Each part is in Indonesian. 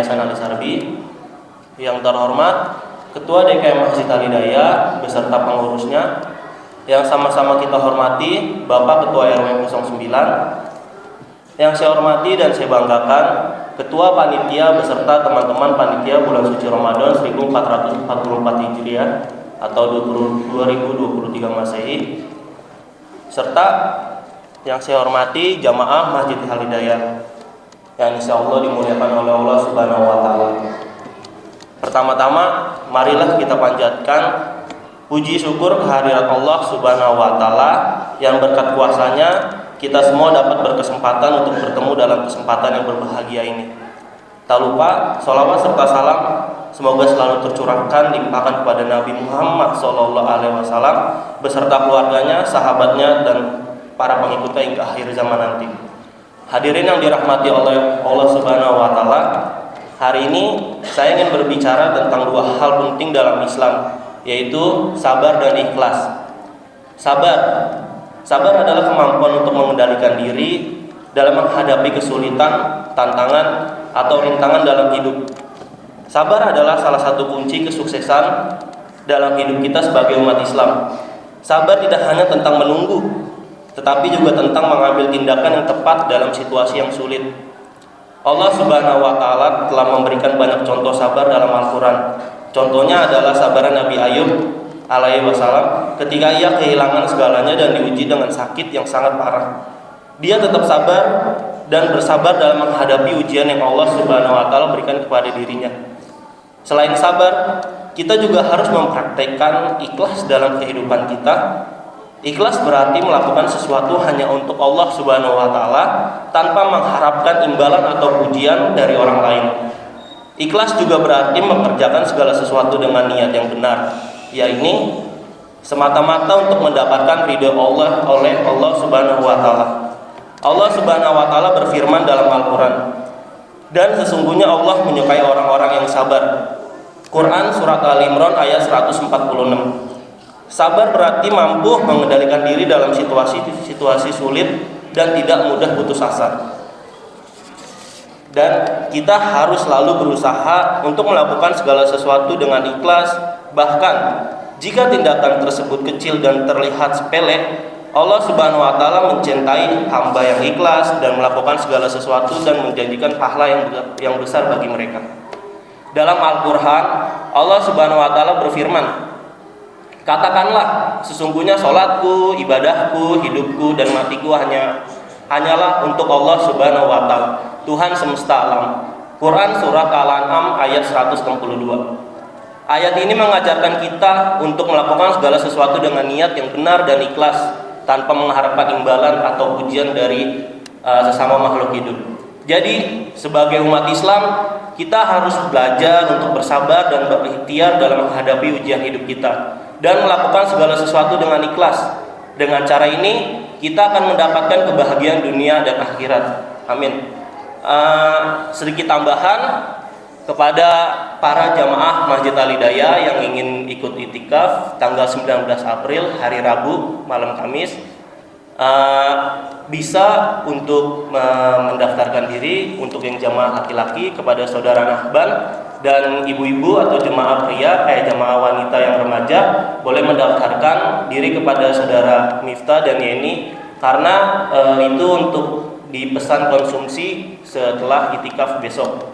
Yayasan Ali Sarbi. Yang terhormat Ketua DKM Masjid Al Hidayah beserta pengurusnya, yang sama-sama kita hormati Bapak Ketua RW 09, yang saya hormati dan saya banggakan Ketua Panitia beserta teman-teman Panitia Bulan Suci Ramadan 1444 Hijriah atau 2023 Masehi, serta yang saya hormati jamaah Masjid Al Hidayah yang insya Allah dimuliakan oleh Allah Subhanahu wa Ta'ala. Pertama-tama, marilah kita panjatkan puji syukur kehadirat Allah Subhanahu wa Ta'ala yang berkat kuasanya kita semua dapat berkesempatan untuk bertemu dalam kesempatan yang berbahagia ini. Tak lupa, sholawat serta salam semoga selalu tercurahkan limpahkan kepada Nabi Muhammad SAW beserta keluarganya, sahabatnya, dan para pengikutnya hingga akhir zaman nanti. Hadirin yang dirahmati oleh Allah Subhanahu wa Ta'ala, hari ini saya ingin berbicara tentang dua hal penting dalam Islam, yaitu sabar dan ikhlas. Sabar adalah kemampuan untuk mengendalikan diri dalam menghadapi kesulitan, tantangan, atau rintangan dalam hidup. Sabar adalah salah satu kunci kesuksesan dalam hidup kita sebagai umat Islam. Sabar tidak hanya tentang menunggu, tetapi juga tentang mengambil tindakan yang tepat dalam situasi yang sulit. Allah Subhanahu wa Ta'ala telah memberikan banyak contoh sabar dalam Al-Quran. Contohnya adalah sabaran Nabi Ayub alaihi wasallam ketika ia kehilangan segalanya dan diuji dengan sakit yang sangat parah. Dia tetap sabar dan bersabar dalam menghadapi ujian yang Allah Subhanahu wa Ta'ala berikan kepada dirinya. Selain sabar, kita juga harus mempraktekkan ikhlas dalam kehidupan kita. Ikhlas berarti melakukan sesuatu hanya untuk Allah Subhanahu wa Ta'ala tanpa mengharapkan imbalan atau pujian dari orang lain. Ikhlas juga berarti mengerjakan segala sesuatu dengan niat yang benar, yaitu semata-mata untuk mendapatkan ridha Allah oleh Allah Subhanahu wa Ta'ala. Allah Subhanahu wa Ta'ala berfirman dalam Al-Quran, dan sesungguhnya Allah menyukai orang-orang yang sabar. Quran Surat Al-Imran ayat 146. Sabar berarti mampu mengendalikan diri dalam situasi sulit dan tidak mudah putus asa. Dan kita harus selalu berusaha untuk melakukan segala sesuatu dengan ikhlas. Bahkan jika tindakan tersebut kecil dan terlihat sepele, Allah Subhanahu wa Ta'ala mencintai hamba yang ikhlas dan melakukan segala sesuatu dan menjanjikan pahala yang besar bagi mereka. Dalam Al-Quran, Allah Subhanahu wa Ta'ala berfirman, katakanlah, sesungguhnya sholatku, ibadahku, hidupku, dan matiku hanyalah untuk Allah Subhanahu wa Ta'ala, Tuhan semesta alam. Quran Surat Al-An'am ayat 162. Ayat ini mengajarkan kita untuk melakukan segala sesuatu dengan niat yang benar dan ikhlas, tanpa mengharapkan imbalan atau pujian dari sesama makhluk hidup. Jadi, sebagai umat Islam, kita harus belajar untuk bersabar dan berikhtiar dalam menghadapi ujian hidup kita, dan melakukan segala sesuatu dengan ikhlas. Dengan cara ini kita akan mendapatkan kebahagiaan dunia dan akhirat. Amin. Sedikit tambahan kepada para jamaah Masjid Al Hidayah yang ingin ikut itikaf tanggal 19 April hari Rabu malam Kamis, bisa untuk mendaftarkan diri untuk yang jamaah laki-laki kepada saudara Nahban, dan ibu-ibu atau jemaah jemaah wanita yang remaja boleh mendaftarkan diri kepada saudara Miftah dan Yeni, karena itu untuk dipesan konsumsi setelah itikaf besok.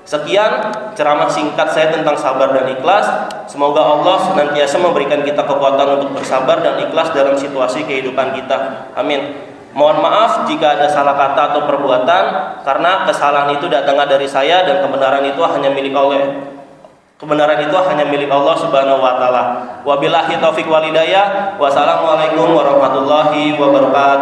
Sekian ceramah singkat saya tentang sabar dan ikhlas. Semoga Allah senantiasa memberikan kita kekuatan untuk bersabar dan ikhlas dalam situasi kehidupan kita. Amin. Mohon maaf jika ada salah kata atau perbuatan, karena kesalahan itu datangnya dari saya dan kebenaran itu hanya milik Allah Subhanahu wa Ta'ala. Wabillahi taufiq wal hidayah. Wassalamualaikum warahmatullahi wabarakatuh.